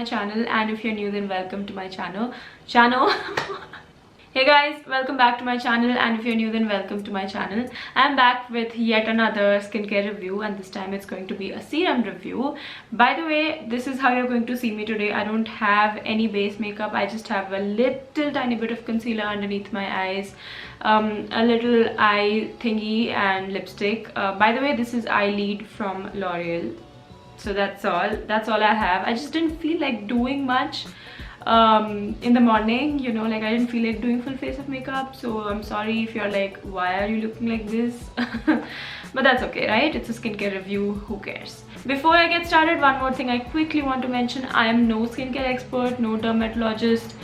my channel, and if you're new then welcome to my channel. Hey guys, welcome back to my channel, and if you're new then welcome to my channel. I'm back with yet another skincare review, and this time it's going to be a serum review. By the way, this is how you're going to see me today. I don't have any base makeup. I just have a little tiny bit of concealer underneath my eyes, a little eye thingy and lipstick. By the way, this is Eyelid from L'Oreal. So that's all I have. I just didn't feel like doing much in the morning, you know, like I didn't feel like doing full face of makeup. So I'm sorry if you're like, why are you looking like this? But that's okay, right? It's a skincare review, who cares? Before I get started, one more thing I quickly want to mention. I am no skincare expert, no dermatologist.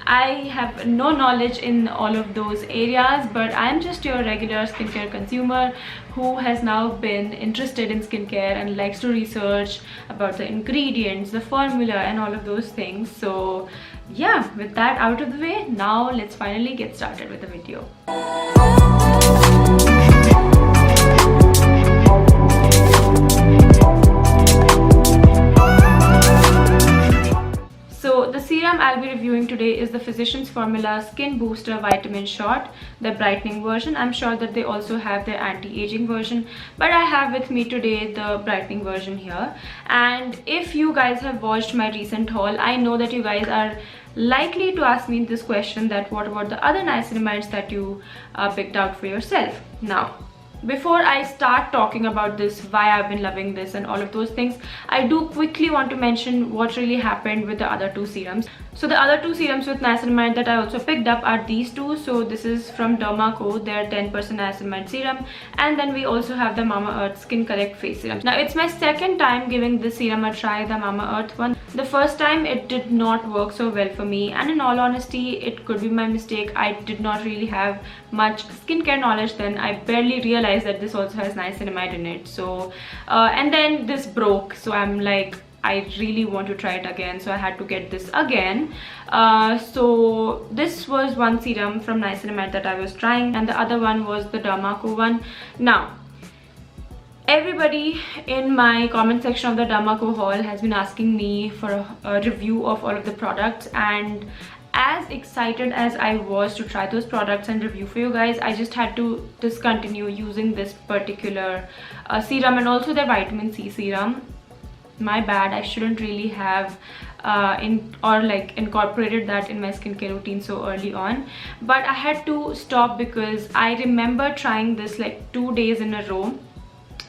I have no knowledge in all of those areas, but I'm just your regular skincare consumer who has now been interested in skincare and likes to research about the ingredients, the formula and all of those things. So yeah, with that out of the way, now let's finally get started with the video. So the serum I'll be reviewing today is the Physicians Formula Skin Booster Vitamin Shot, the brightening version. I'm sure that they also have their anti-aging version, but I have with me today the brightening version here. And if you guys have watched my recent haul, I know that you guys are likely to ask me this question, that what about the other niacinamides that you picked out for yourself. Now, before I start talking about this, why I've been loving this and all of those things, I do quickly want to mention what really happened with the other two serums. So the other two serums with niacinamide that I also picked up are these two. So this is from Derma, their 10% niacinamide serum, and then we also have the Mamaearth Skin Correct Face Serum. Now it's my second time giving this serum a try, the Mamaearth one. The first time it did not work so well for me, and in all honesty it could be my mistake. I did not really have much skincare knowledge then. I barely realized that this also has niacinamide in it. So and then this broke, so I'm like, I really want to try it again, so I had to get this again. So this was one serum from niacinamide that I was trying, and the other one was the Derma one. Now everybody in my comment section of the Derma haul has been asking me for a review of all of the products, and as excited as I was to try those products and review for you guys, I just had to discontinue using this particular serum and also their vitamin C serum. My bad, I shouldn't really have incorporated that in my skincare routine so early on, but I had to stop because I remember trying this like 2 days in a row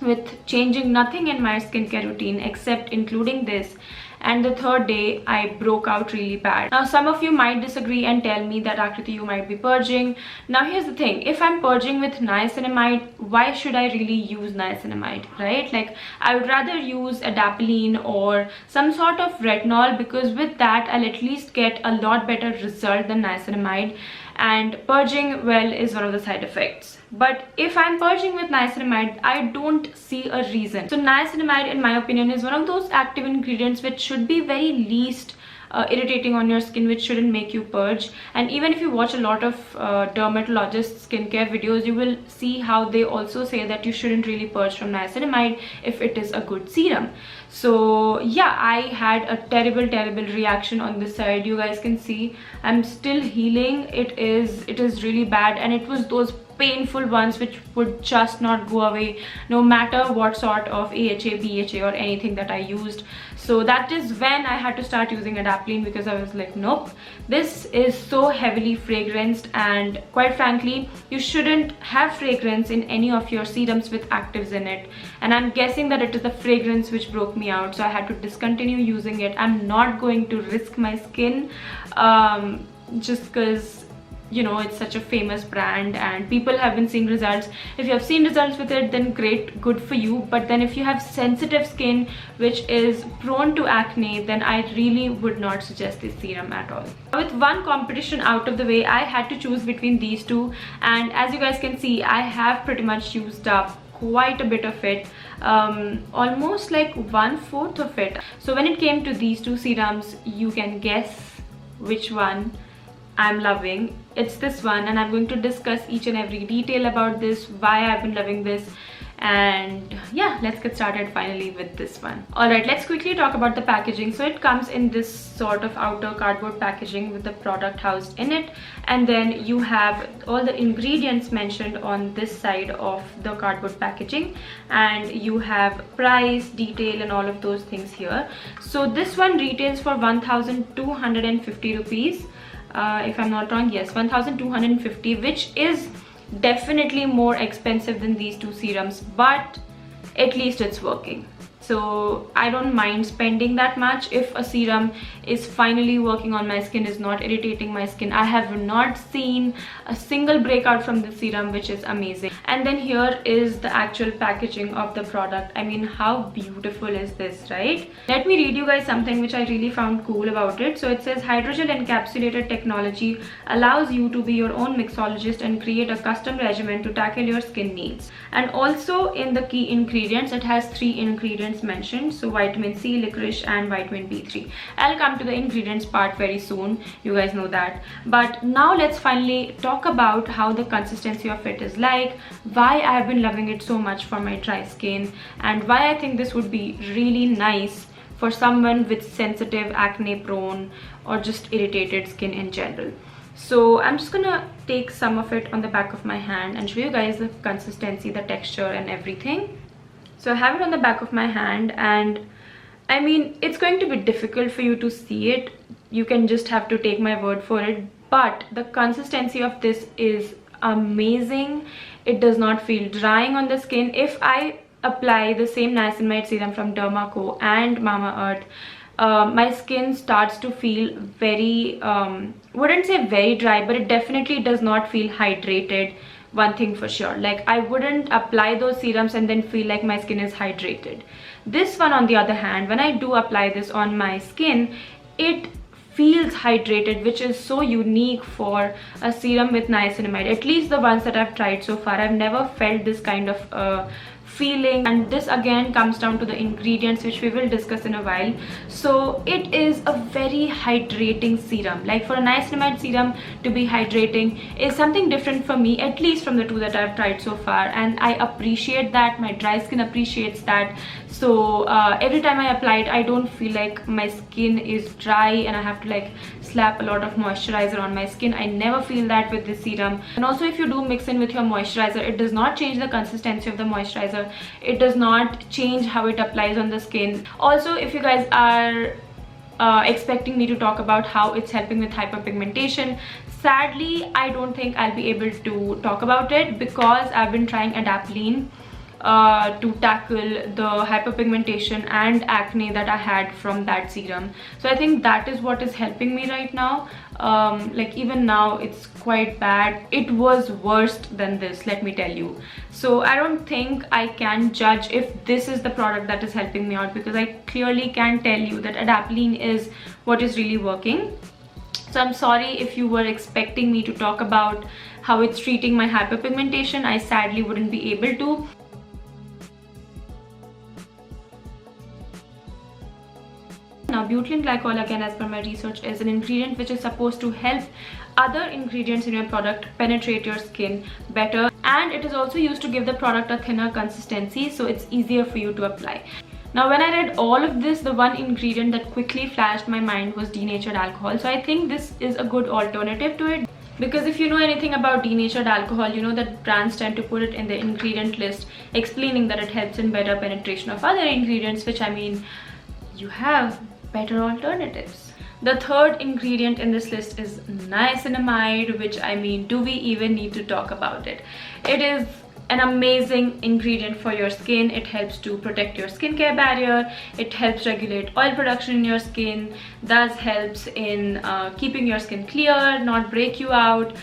with changing nothing in my skincare routine except including this, and the third day I broke out really bad. Now some of you might disagree and tell me that Akriti, you might be purging. Now here's the thing, if I'm purging with niacinamide, why should I really use niacinamide, right? Like I would rather use adapalene or some sort of retinol, because with that I'll at least get a lot better result than niacinamide, and purging, well, is one of the side effects. But if I'm purging with niacinamide, I don't see a reason. So niacinamide, in my opinion, is one of those active ingredients which should be very least irritating on your skin, which shouldn't make you purge. And even if you watch a lot of dermatologists skincare videos, you will see how they also say that you shouldn't really purge from niacinamide if it is a good serum. So yeah, I had a terrible reaction on this side. You guys can see I'm still healing. It is really bad, and it was those painful ones which would just not go away no matter what sort of AHA, BHA or anything that I used. So that is when I had to start using adapalene, because I was like, nope, this is so heavily fragranced, and quite frankly you shouldn't have fragrance in any of your serums with actives in it. And I'm guessing that it is the fragrance which broke me out, so I had to discontinue using it. I'm not going to risk my skin just because, you know, it's such a famous brand and people have been seeing results. If you have seen results with it, then great, good for you. But then if you have sensitive skin which is prone to acne, then I really would not suggest this serum at all. With one competition out of the way, I had to choose between these two, and as you guys can see, I have pretty much used up quite a bit of it, almost like 1/4 of it. So when it came to these two serums, you can guess which one I'm loving. It's this one, and I'm going to discuss each and every detail about this, why I've been loving this. And yeah, let's get started finally with this one. All right, let's quickly talk about the packaging. So it comes in this sort of outer cardboard packaging with the product housed in it, and then you have all the ingredients mentioned on this side of the cardboard packaging, and you have price, detail, and all of those things here. So this one retails for 1,250 rupees, if I'm not wrong. Yes, 1,250, which is definitely more expensive than these two serums, but at least it's working. So I don't mind spending that much if a serum is finally working on my skin, is not irritating my skin. I have not seen a single breakout from this serum, which is amazing. And then here is the actual packaging of the product. I mean, how beautiful is this, right? Let me read you guys something which I really found cool about it. So it says, hydrogel encapsulated technology allows you to be your own mixologist and create a custom regimen to tackle your skin needs. And also in the key ingredients, it has 3 ingredients mentioned, so vitamin C, licorice, and vitamin B3. I'll come to the ingredients part very soon, you guys know that. But now let's finally talk about how the consistency of it is like, why I have been loving it so much for my dry skin, and why I think this would be really nice for someone with sensitive, acne prone, or just irritated skin in general. So I'm just gonna take some of it on the back of my hand and show you guys the consistency, the texture, and everything. So I have it on the back of my hand, and I mean, it's going to be difficult for you to see it. You can just have to take my word for it. But the consistency of this is amazing. It does not feel drying on the skin. If I apply the same niacinamide serum from Derma Co and Mamaearth, my skin starts to feel very, wouldn't say very dry, but it definitely does not feel hydrated. One thing for sure, like I wouldn't apply those serums and then feel like my skin is hydrated. This one, on the other hand, when I do apply this on my skin, it feels hydrated, which is so unique for a serum with niacinamide. At least the ones that I've tried so far, I've never felt this kind of feeling. And this again comes down to the ingredients, which we will discuss in a while. So it is a very hydrating serum. Like for a niacinamide serum to be hydrating is something different for me, at least from the two that I've tried so far, and I appreciate that. My dry skin appreciates that. So every time I apply it, I don't feel like my skin is dry and I have to like slap a lot of moisturizer on my skin. I never feel that with this serum. And also, if you do mix in with your moisturizer, it does not change the consistency of the moisturizer. It does not change how it applies on the skin. Also, if you guys are expecting me to talk about how it's helping with hyperpigmentation, sadly I don't think I'll be able to talk about it, because I've been trying adapalene to tackle the hyperpigmentation and acne that I had from that serum. So I think that is what is helping me right now. Like even now it's quite bad. It was worse than this, let me tell you. So I don't think I can judge if this is the product that is helping me out, because I clearly can tell you that adapalene is what is really working. So I'm sorry if you were expecting me to talk about how it's treating my hyperpigmentation. I sadly wouldn't be able to. Now, butylene glycol, again, as per my research, is an ingredient which is supposed to help other ingredients in your product penetrate your skin better, and it is also used to give the product a thinner consistency, so it's easier for you to apply. Now, when I read all of this, the one ingredient that quickly flashed my mind was denatured alcohol. So I think this is a good alternative to it, because if you know anything about denatured alcohol, you know that brands tend to put it in the ingredient list explaining that it helps in better penetration of other ingredients, which, I mean, you have better alternatives. The third ingredient in this list is niacinamide, which, I mean, do we even need to talk about it? It is an amazing ingredient for your skin. It helps to protect your skincare barrier. It helps regulate oil production in your skin. Thus helps in keeping your skin clear, not break you out,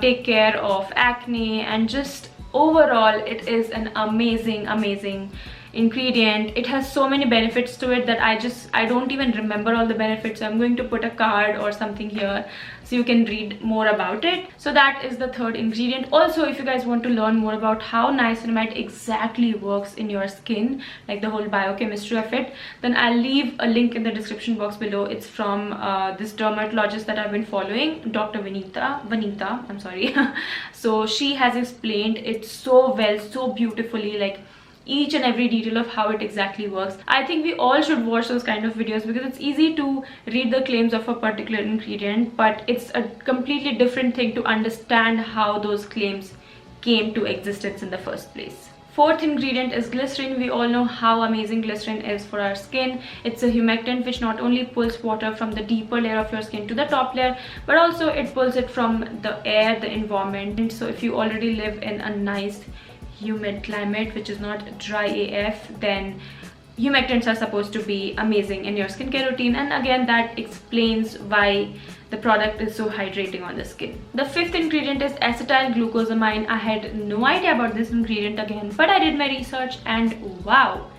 take care of acne, and just overall it is an amazing ingredient. It has so many benefits to it that I don't even remember all the benefits. So I'm going to put a card or something here so you can read more about it. So that is the third ingredient. Also, if you guys want to learn more about how niacinamide exactly works in your skin, like the whole biochemistry of it, then I'll leave a link in the description box below. It's from this dermatologist that I've been following, Dr. Vanita, I'm sorry. So she has explained it so well, so beautifully, like each and every detail of how it exactly works. I think we all should watch those kind of videos because it's easy to read the claims of a particular ingredient, but it's a completely different thing to understand how those claims came to existence in the first place. Fourth ingredient is glycerin. We all know how amazing glycerin is for our skin. It's a humectant which not only pulls water from the deeper layer of your skin to the top layer, but also it pulls it from the air, the environment. So if you already live in a nice humid climate which is not dry AF, then humectants are supposed to be amazing in your skincare routine, and again that explains why the product is so hydrating on the skin. The fifth ingredient is acetyl glucosamine. I had no idea about this ingredient again, but I did my research and wow,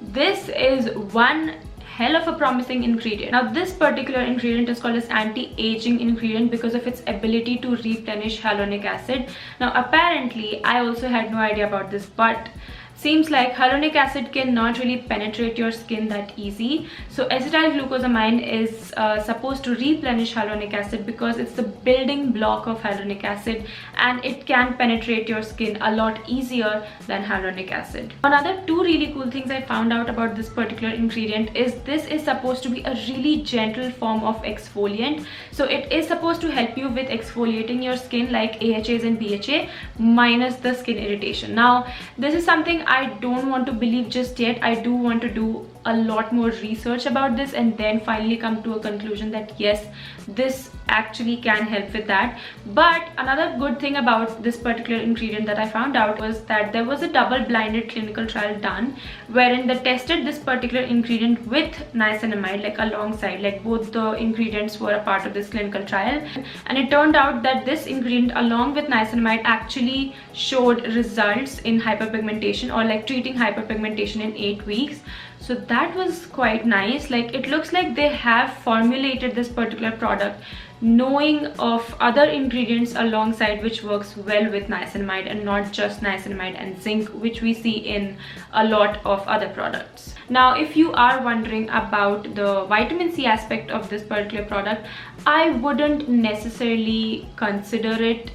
this is one hell of a promising ingredient. Now this particular ingredient is called as anti-aging ingredient because of its ability to replenish hyaluronic acid. Now apparently I also had no idea about this, but seems like hyaluronic acid cannot really penetrate your skin that easy. So acetyl glucosamine is supposed to replenish hyaluronic acid because it's the building block of hyaluronic acid, and it can penetrate your skin a lot easier than hyaluronic acid. Another two really cool things I found out about this particular ingredient is this is supposed to be a really gentle form of exfoliant. So it is supposed to help you with exfoliating your skin like AHAs and BHA minus the skin irritation. Now this is something I don't want to believe just yet. I do want to do a lot more research about this and then finally come to a conclusion that yes, this actually can help with that. But another good thing about this particular ingredient that I found out was that there was a double-blinded clinical trial done wherein they tested this particular ingredient with niacinamide, like alongside, like both the ingredients were a part of this clinical trial, and it turned out that this ingredient along with niacinamide actually showed results in hyperpigmentation, or like treating hyperpigmentation in 8 weeks. So that was quite nice. Like it looks like they have formulated this particular product knowing of other ingredients alongside which works well with niacinamide, and not just niacinamide and zinc, which we see in a lot of other products. Now if you are wondering about the vitamin C aspect of this particular product, I wouldn't necessarily consider it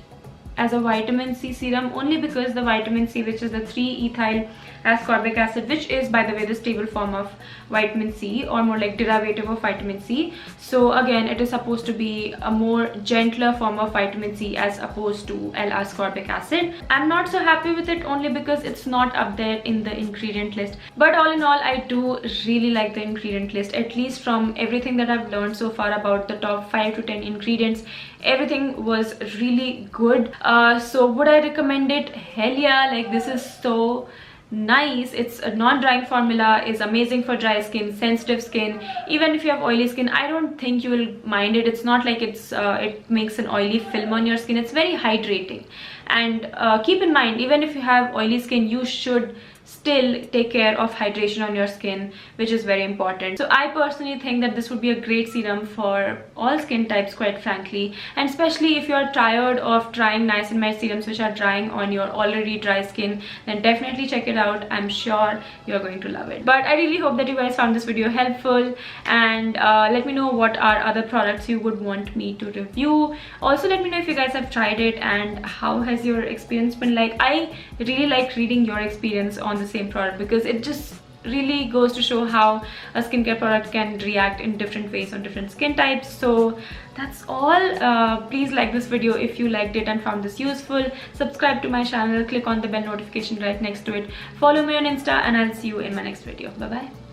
as a vitamin C serum, only because the vitamin C, which is the 3-ethyl ascorbic acid, which is by the way the stable form of vitamin C, or more like derivative of vitamin C. So again, it is supposed to be a more gentler form of vitamin C as opposed to L-ascorbic acid. I'm not so happy with it only because it's not up there in the ingredient list. But all in all, I do really like the ingredient list, at least from everything that I've learned so far about the top 5 to 10 ingredients. Everything was really good. So would I recommend it? Hell yeah, like this is so nice. It's a non-drying formula, is amazing for dry skin, sensitive skin. Even if you have oily skin, I don't think you will mind it. It's not like it makes an oily film on your skin. It's very hydrating. And keep in mind, even if you have oily skin, you should still take care of hydration on your skin, which is very important. So I personally think that this would be a great serum for all skin types, quite frankly, and especially if you're tired of trying niacinamide serums which are drying on your already dry skin, then definitely check it out. I'm sure you're going to love it. But I really hope that you guys found this video helpful, and let me know what are other products you would want me to review. Also let me know if you guys have tried it and how has your experience been like. I really like reading your experience on the same product because it just really goes to show how a skincare product can react in different ways on different skin types. So that's all. Please like this video if you liked it and found this useful. Subscribe to my channel, click on the bell notification right next to it, follow me on Insta, and I'll see you in my next video. Bye bye.